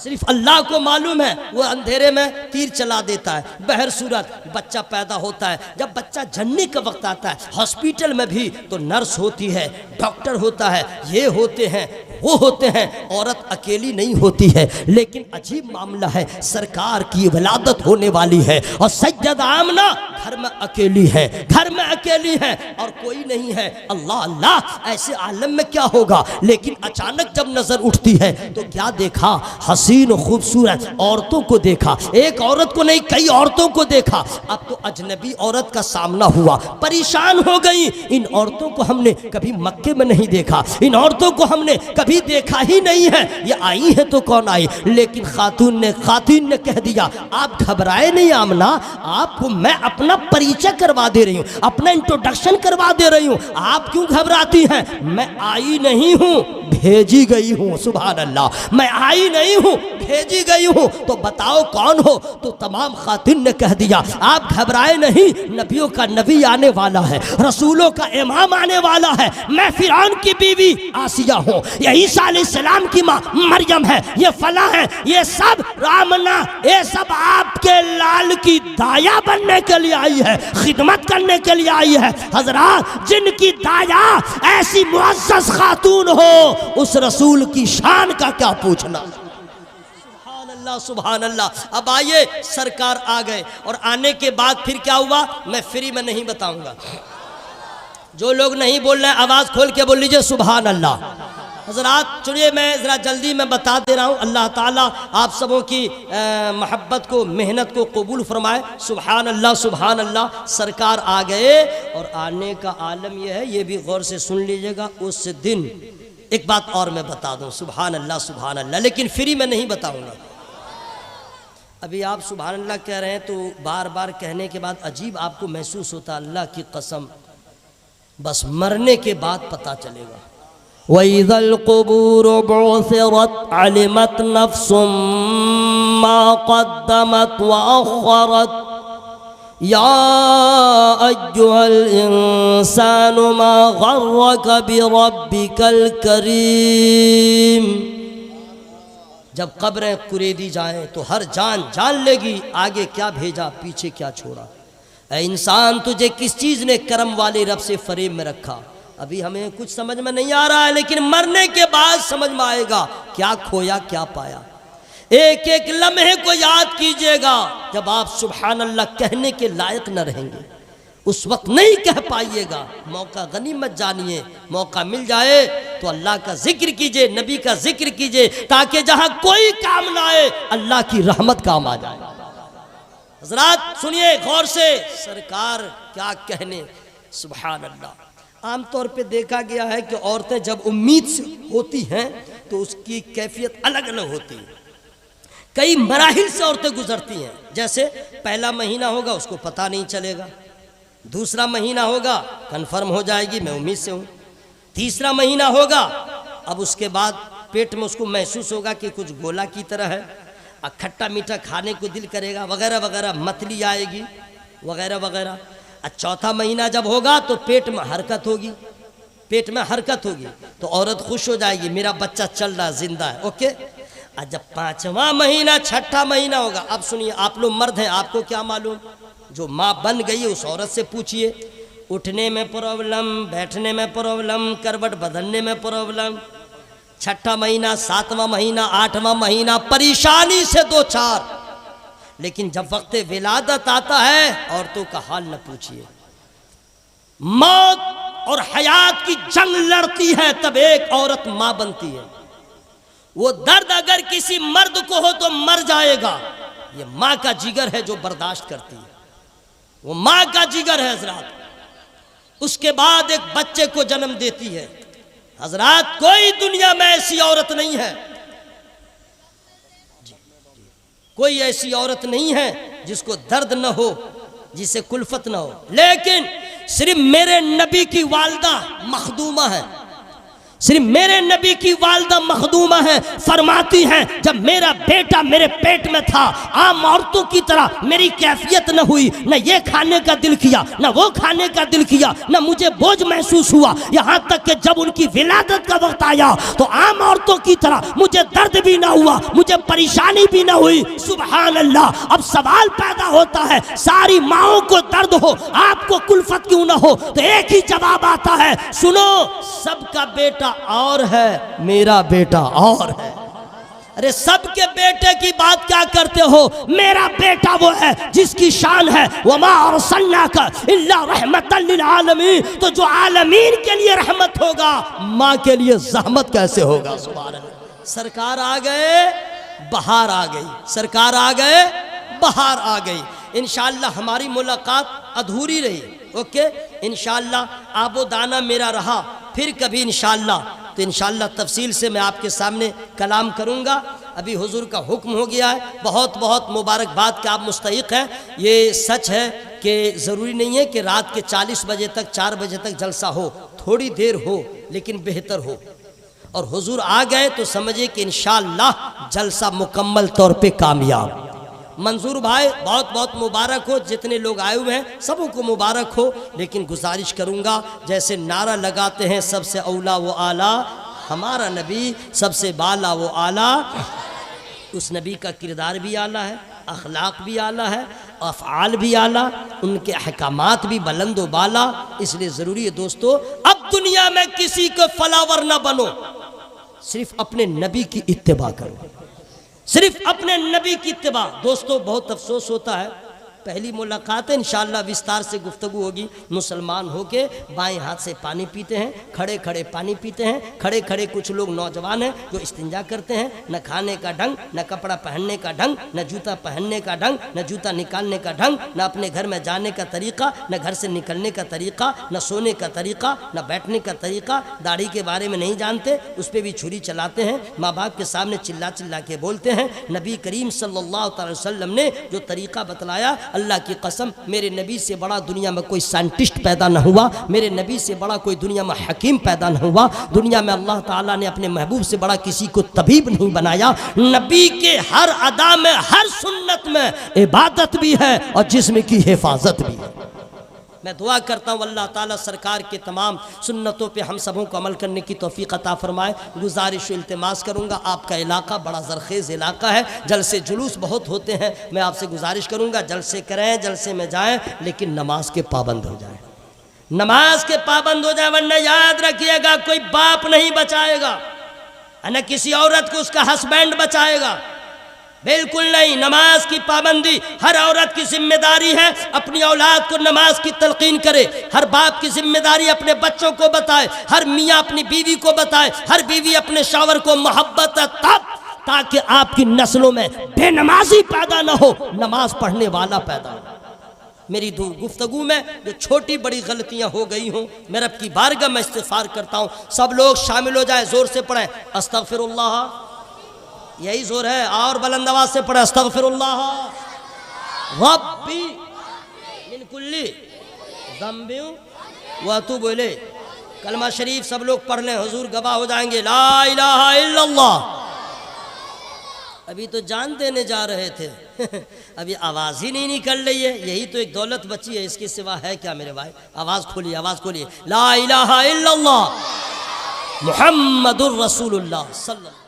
صرف اللہ کو معلوم ہے، وہ اندھیرے میں تیر چلا دیتا ہے. بہر صورت بچہ پیدا ہوتا ہے. جب بچہ جننے کا وقت آتا ہے ہاسپیٹل میں بھی تو نرس ہوتی ہے، ڈاکٹر ہوتا ہے، یہ ہوتے ہیں وہ ہوتے ہیں. عورت اکیلی نہیں ہوتی ہے. لیکن عجیب معاملہ ہے، سرکار کی ولادت ہونے والی ہے اور سیدہ آمنہ گھر میں اکیلی ہے، گھر میں اکیلی ہے اور کوئی نہیں ہے. اللہ اللہ، ایسے عالم میں کیا ہوگا. لیکن اچانک جب نظر اٹھتی ہے تو کیا دیکھا، حسین و خوبصورت عورتوں کو دیکھا. ایک عورت کو نہیں کئی عورتوں کو دیکھا. اب تو اجنبی عورت کا سامنا ہوا، پریشان ہو گئی. ان عورتوں کو ہم نے کبھی مکے میں نہیں دیکھا، ان عورتوں کو ہم نے کبھی دیکھا ہی نہیں ہے. یہ آئی ہے تو کون آئی. لیکن خواتین نے کہہ دیا آپ گھبرائے نہیں آمنہ، آپ کو میں اپنا پریچہ کروا دے رہی ہوں، اپنا انٹروڈکشن کروا دے رہی ہوں. آپ کیوں گھبراتی ہیں؟ میں آئی نہیں ہوں، بھیجی گئی ہوں. سبحان اللہ، میں آئی نہیں ہوں، بھیجی گئی ہوں. تو بتاؤ کون ہو؟ تو تمام خواتین نے کہہ دیا آپ گھبرائے نہیں، نبیوں کا نبی آنے والا ہے، رسولوں کا امام آنے والا ہے. میں فرعون کی بیوی آسیہ ہوں، یہ عیسیٰ علیہ السلام کی ماں مریم ہے، یہ فلاں ہے، یہ سب رامنا، یہ سب آپ کے لال کی دایا بننے کے لیے آئی ہے، خدمت کرنے کے لیے آئی ہے. حضرات جن کی دایا ایسی معزز خاتون ہو اس رسول کی شان کا کیا پوچھنا. سبحان اللہ سبحان اللہ. اب آئیے سرکار آ گئے اور آنے کے بعد پھر کیا ہوا میں فری میں نہیں بتاؤں گا. جو لوگ نہیں بول رہے ہیں آواز کھول کے بول لیجئے سبحان اللہ. حضرات چلیے میں ذرا جلدی میں بتا دے رہا ہوں. اللہ تعالیٰ آپ سبوں کی محبت کو محنت کو قبول فرمائے. سبحان اللہ سبحان اللہ. سرکار آ گئے اور آنے کا عالم یہ ہے، یہ بھی غور سے سن لیجئے گا. اس دن ایک بات اور میں بتا دوں، سبحان اللہ سبحان اللہ، لیکن فری میں نہیں بتاؤں گا. ابھی آپ سبحان اللہ کہہ رہے ہیں تو بار بار کہنے کے بعد عجیب آپ کو محسوس ہوتا، اللہ کی قسم بس مرنے کے بعد پتہ چلے گا۔ وَإِذَا الْقُبُورُ بُعْثِرَتْ عَلِمَتْ نَفْسٌ مَّا قَدَّمَتْ وَأَخَّرَتْ يَا أَيُّهَا الْإِنسَانُ مَا غَرَّكَ بِرَبِّكَ الْكَرِيمِ۔ جب قبریں کریدی جائیں تو ہر جان جان لے گی آگے کیا بھیجا پیچھے کیا چھوڑا۔ اے انسان تجھے کس چیز نے کرم والے رب سے فریب میں رکھا؟ ابھی ہمیں کچھ سمجھ میں نہیں آ رہا ہے، لیکن مرنے کے بعد سمجھ میں آئے گا کیا کھویا کیا پایا۔ ایک ایک لمحے کو یاد کیجئے گا، جب آپ سبحان اللہ کہنے کے لائق نہ رہیں گے اس وقت نہیں کہہ پائیے گا۔ موقع غنیمت جانیے، موقع مل جائے تو اللہ کا ذکر کیجئے، نبی کا ذکر کیجئے، تاکہ جہاں کوئی کام نہ آئے اللہ کی رحمت کام آ جائے۔ حضرات سنیے غور سے، سرکار کیا کہنے، سبحان اللہ۔ عام طور پہ دیکھا گیا ہے کہ عورتیں جب امید سے ہوتی ہیں تو اس کی کیفیت الگ الگ ہوتی ہے۔ کئی مراحل سے عورتیں گزرتی ہیں، جیسے پہلا مہینہ ہوگا اس کو پتہ نہیں چلے گا، دوسرا مہینہ ہوگا کنفرم ہو جائے گی میں امید سے ہوں، تیسرا مہینہ ہوگا اب اس کے بعد پیٹ میں اس کو محسوس ہوگا کہ کچھ گولا کی طرح ہے، کھٹا میٹھا کھانے کو دل کرے گا وغیرہ وغیرہ، متلی آئے گی وغیرہ وغیرہ۔ چوتھا مہینہ جب ہوگا تو پیٹ میں حرکت ہوگی، پیٹ میں حرکت ہوگی تو عورت خوش ہو جائے گی میرا بچہ چل رہا زندہ ہے، اوکے۔ جب پانچواں مہینہ چھٹا مہینہ ہوگا، اب سنیے آپ لوگ مرد ہیں آپ کو کیا معلوم، جو ماں بن گئی اس عورت سے پوچھئے، اٹھنے میں پرابلم، بیٹھنے میں پرابلم، کروٹ بدلنے میں پرابلم، چھٹا مہینہ، ساتواں مہینہ، آٹھواں مہینہ پریشانی سے دو چار۔ لیکن جب وقت ولادت آتا ہے عورتوں کا حال نہ پوچھئے، موت اور حیات کی جنگ لڑتی ہے تب ایک عورت ماں بنتی ہے۔ وہ درد اگر کسی مرد کو ہو تو مر جائے گا، یہ ماں کا جگر ہے جو برداشت کرتی ہے، وہ ماں کا جگر ہے حضرات۔ اس کے بعد ایک بچے کو جنم دیتی ہے۔ حضرات کوئی دنیا میں ایسی عورت نہیں ہے، کوئی ایسی عورت نہیں ہے جس کو درد نہ ہو، جسے کلفت نہ ہو، لیکن صرف میرے نبی کی والدہ مخدومہ ہے، صرف میرے نبی کی والدہ مخدومہ ہے، فرماتی ہیں جب میرا بیٹا میرے پیٹ میں تھا عام عورتوں کی طرح میری کیفیت نہ ہوئی، نہ یہ کھانے کا دل کیا نہ وہ کھانے کا دل کیا، نہ مجھے بوجھ محسوس ہوا، یہاں تک کہ جب ان کی ولادت کا وقت آیا تو عام عورتوں کی طرح مجھے درد بھی نہ ہوا، مجھے پریشانی بھی نہ ہوئی۔ سبحان اللہ۔ اب سوال پیدا ہوتا ہے ساری ماؤں کو درد ہو آپ کو کلفت کیوں نہ ہو؟ تو ایک ہی جواب آتا ہے، سنو سب کا بیٹا اور ہے میرا بیٹا اور ہے۔ ارے سب کے بیٹے کی بات کیا کرتے ہو؟ میرا بیٹا وہ ہے جس کی شان ہے وَمَا أَرْسَلْنَاكَ إِلَّا رَحْمَةً لِلْعَالَمِينَ، تو جو عالمین کے لیے رحمت ہوگا ماں کے لیے زحمت کیسے ہوگا؟ سبحان اللہ۔ سرکار آ گئے بہار آ گئی، سرکار آ گئے بہار آ گئی۔ انشاءاللہ ہماری ملاقات ادھوری رہی، اوکے، انشاءاللہ آب و دانہ میرا رہا، پھر کبھی انشاءاللہ تو انشاءاللہ تفصیل سے میں آپ کے سامنے کلام کروں گا۔ ابھی حضور کا حکم ہو گیا ہے، بہت بہت مبارکباد کہ آپ مستحق ہیں۔ یہ سچ ہے کہ ضروری نہیں ہے کہ رات کے 40 بجے تک 4 بجے تک جلسہ ہو، تھوڑی دیر ہو لیکن بہتر ہو، اور حضور آ گئے تو سمجھے کہ انشاءاللہ جلسہ مکمل طور پہ کامیاب۔ منظور بھائی بہت بہت مبارک ہو، جتنے لوگ آئے ہوئے ہیں سبوں کو مبارک ہو، لیکن گزارش کروں گا جیسے نعرہ لگاتے ہیں سب سے اولا و اعلیٰ ہمارا نبی، سب سے بالا و اعلیٰ، اس نبی کا کردار بھی اعلیٰ ہے، اخلاق بھی اعلیٰ ہے، افعال بھی اعلیٰ، ان کے احکامات بھی بلند و بالا۔ اس لیے ضروری ہے دوستو اب دنیا میں کسی کو فلاور نہ بنو، صرف اپنے نبی کی اتباع کرو، صرف اپنے نبی کی اتباع۔ دوستو بہت افسوس ہوتا ہے پہلی ملاقات ہے، انشاءاللہ وستار سے گفتگو ہوگی۔ مسلمان ہو کے بائیں ہاتھ سے پانی پیتے ہیں، کھڑے کھڑے پانی پیتے ہیں، کھڑے کھڑے کچھ لوگ نوجوان ہیں جو استنجا کرتے ہیں، نہ کھانے کا ڈھنگ، نہ کپڑا پہننے کا ڈھنگ، نہ جوتا پہننے کا ڈھنگ، نہ جوتا نکالنے کا ڈھنگ، نہ اپنے گھر میں جانے کا طریقہ، نہ گھر سے نکلنے کا طریقہ، نہ سونے کا طریقہ، نہ بیٹھنے کا طریقہ، داڑھی کے بارے میں نہیں جانتے، اس پہ بھی چھری چلاتے ہیں، ماں باپ کے سامنے چلا چلا کے بولتے ہیں۔ نبی کریم صلی اللہ تعالی وسلم نے جو طریقہ بتلایا، اللہ کی قسم میرے نبی سے بڑا دنیا میں کوئی سائنٹسٹ پیدا نہ ہوا، میرے نبی سے بڑا کوئی دنیا میں حکیم پیدا نہ ہوا، دنیا میں اللہ تعالیٰ نے اپنے محبوب سے بڑا کسی کو طبیب نہیں بنایا۔ نبی کے ہر ادا میں، ہر سنت میں عبادت بھی ہے اور جسم کی حفاظت بھی ہے۔ میں دعا کرتا ہوں اللہ تعالیٰ سرکار کے تمام سنتوں پہ ہم سبوں کو عمل کرنے کی توفیق عطا فرمائے۔ گزارش و التماس کروں گا، آپ کا علاقہ بڑا زرخیز علاقہ ہے، جلسے جلوس بہت ہوتے ہیں، میں آپ سے گزارش کروں گا جلسے کریں، جلسے میں جائیں، لیکن نماز کے پابند ہو جائیں، نماز کے پابند ہو جائیں، ورنہ یاد رکھیے گا کوئی باپ نہیں بچائے گا، نہ کسی عورت کو اس کا ہسبینڈ بچائے گا، بالکل نہیں۔ نماز کی پابندی ہر عورت کی ذمہ داری ہے، اپنی اولاد کو نماز کی تلقین کرے، ہر باپ کی ذمہ داری اپنے بچوں کو بتائے، ہر میاں اپنی بیوی کو بتائے، ہر بیوی اپنے شوہر کو محبت ہے، تاکہ آپ کی نسلوں میں بے نمازی پیدا نہ ہو، نماز پڑھنے والا پیدا ہو۔ میری گفتگو میں جو چھوٹی بڑی غلطیاں ہو گئی ہوں، میں رب کی بارگاہ میں استغفار کرتا ہوں، سب لوگ شامل ہو جائیں، زور سے پڑھیں استغفر اللہ، یہی زور ہے، اور بلند آواز سے پڑھیں استغفر اللہ ربی من کل ذنب واتوب الیہ۔ کلمہ شریف سب لوگ پڑھ لیں، حضور گواہ ہو جائیں گے، لا الہ الا اللہ۔ ابھی تو جان دینے جا رہے تھے، ابھی آواز ہی نہیں نکل رہی ہے، یہی تو ایک دولت بچی ہے، اس کے سوا ہے کیا میرے بھائی؟ آواز کھولیے، آواز کھولیے، لا الہ الا اللہ محمد الرسول اللہ صلی اللہ